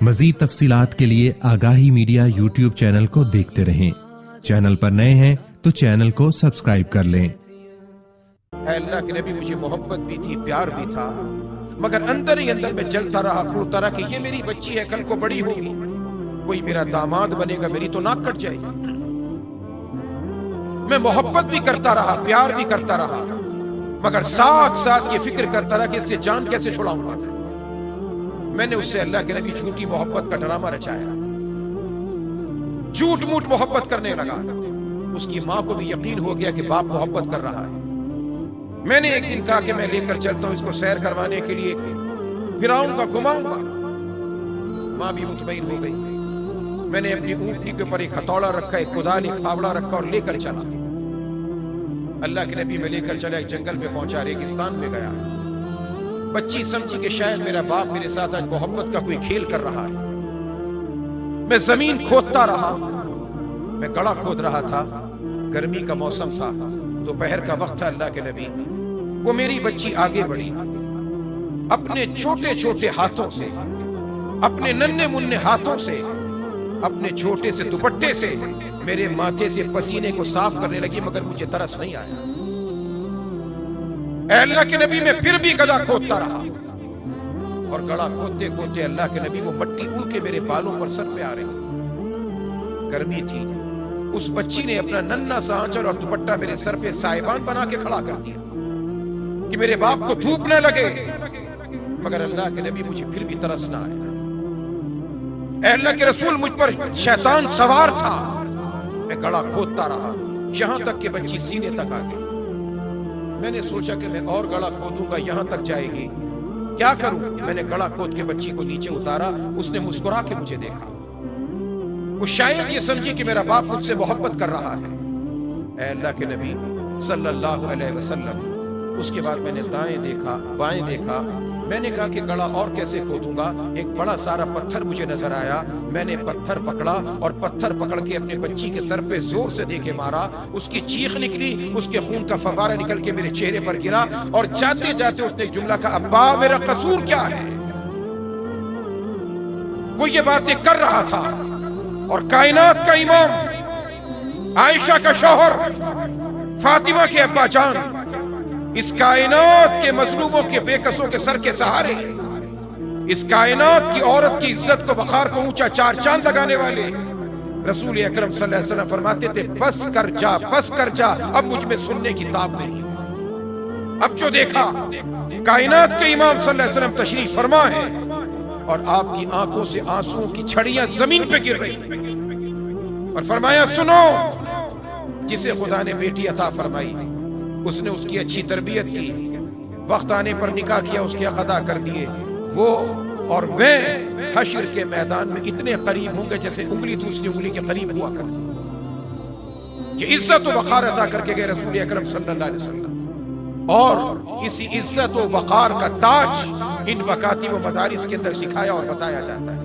مزید تفصیلات کے لیے آگاہی میڈیا یوٹیوب چینل کو دیکھتے رہیں۔ چینل پر نئے ہیں تو چینل کو سبسکرائب کر لیں۔ اے اللہ کے نبی، مجھے محبت بھی تھی، پیار بھی تھا، مگر اندر ہی اندر میں جلتا رہا، پھولتا رہا کہ یہ میری بچی ہے، کل کو بڑی ہوگی، کوئی میرا داماد بنے گا، میری تو ناک کٹ جائے گی۔ میں محبت بھی کرتا رہا، پیار بھی کرتا رہا، مگر ساتھ ساتھ یہ فکر کرتا رہا کہ اس سے جان کیسے چھڑاؤں گا۔ میں نے اس سے اللہ کے نبی جھوٹی محبت کا ڈرامہ رچایا، جھوٹ موٹ محبت کرنے لگا۔ اس کی ماں کو بھی یقین ہو گیا کہ باپ محبت کر رہا ہے۔ میں نے ایک دن کہا کہ میں لے کر چلتا ہوں اس کو سیر کروانے کے لیے، پھراؤں گا، گھماؤں گا۔ ماں بھی مطمئن ہو گئی۔ میں نے اپنی اونٹنی کے اوپر ایک ہتھوڑا رکھا، ایک کدال، ایک پھاوڑا رکھا اور لے کر چلا۔ اللہ کے نبی میں لے کر چلا، ایک جنگل میں پہنچا، ریگستان میں گیا۔ بچی سمجھی کہ شاید میرا باپ میرے ساتھ آج محبت کا کوئی کھیل کر رہا ہے۔ میں زمین کھودتا رہا، میں گڑھا کھود رہا تھا، گرمی کا موسم تھا، دوپہر کا وقت تھا۔ اللہ کے نبی، وہ میری بچی آگے بڑھی، اپنے چھوٹے چھوٹے ہاتھوں سے، اپنے ننھے منھے ہاتھوں سے، اپنے چھوٹے سے دوپٹے سے میرے ماتھے سے پسینے کو صاف کرنے لگی، مگر مجھے ترس نہیں آیا۔ اے اللہ کے نبی، میں پھر بھی گڑھا کھودتا رہا، اور گڑھا کھودتے کھودتے اللہ کے نبی وہ مٹی اڑ کے میرے بالوں پر سر پہ آ رہی تھی۔ گرمی تھی، اس بچی نے اپنا ننھا سا آنچل اور دوپٹہ میرے سر پہ سائبان بنا کے کھڑا کر دیا کہ میرے باپ کو دھوپ نہ لگے، مگر اللہ کے نبی مجھے پھر بھی ترس نہ آیا۔ اے اللہ کے رسول، مجھ پر شیطان سوار تھا۔ میں گڑھا کھودتا رہا یہاں تک کہ بچی سینے تک آ گئی۔ میں نے سوچا کہ میں اور گڑھا کھودوں گا، یہاں تک جائے گی، کیا کروں؟ میں نے گڑھا کھود کے بچی کو نیچے اتارا، اس نے مسکرا کے مجھے دیکھا۔ وہ شاید یہ سمجھی کہ میرا باپ مجھ سے محبت کر رہا ہے۔ اے اللہ کے نبی صلی اللہ علیہ وسلم، اس کے بعد میں نے دائیں دیکھا، بائیں دیکھا۔ میں نے کہا کہ گڑھا اور کیسے کھودوں گا؟ ایک بڑا سارا پتھر مجھے نظر آیا، میں نے پتھر پکڑا اور پتھر پکڑ کے اپنے بچی کے سر پہ زور سے دے کے مارا۔ اس کی چیخ نکلی، اس کے خون کا فوارہ نکل کے میرے چہرے پر گرا، اور جاتے جاتے اس نے ایک جملہ کہا، ابا میرا قصور کیا ہے؟ وہ یہ باتیں کر رہا تھا، اور کائنات کا امام، عائشہ کا شوہر، فاطمہ کے ابا جان، اس کائنات کے مظلوموں کے بے کسوں کے سر کے سہارے، اس کائنات کی عورت کی عزت کو، وقار کو اونچا چار چاند لگانے والے رسول اکرم صلی اللہ علیہ وسلم فرماتے تھے، بس کر جا، بس کر جا، اب مجھ میں سننے کی تاب نہیں۔ اب جو دیکھا، کائنات کے امام صلی اللہ علیہ وسلم تشریف فرما ہے، اور آپ کی آنکھوں سے آنسوؤں کی چھڑیاں زمین پہ گر رہی، اور فرمایا، سنو، جسے خدا نے بیٹی عطا فرمائی، اس نے اس کی اچھی تربیت کی، وقت آنے پر نکاح کیا، اس کے حق ادا کر دیے، وہ اور میں حشر کے میدان میں اتنے قریب ہوں گے جیسے انگلی دوسری انگلی کے قریب ہوا کر۔ یہ عزت و وقار عطا کر کے گئے رسول اکرم صلی اللہ علیہ وسلم، اور اسی عزت و وقار کا تاج ان مکاتب و مدارس کے اندر سکھایا اور بتایا جاتا ہے۔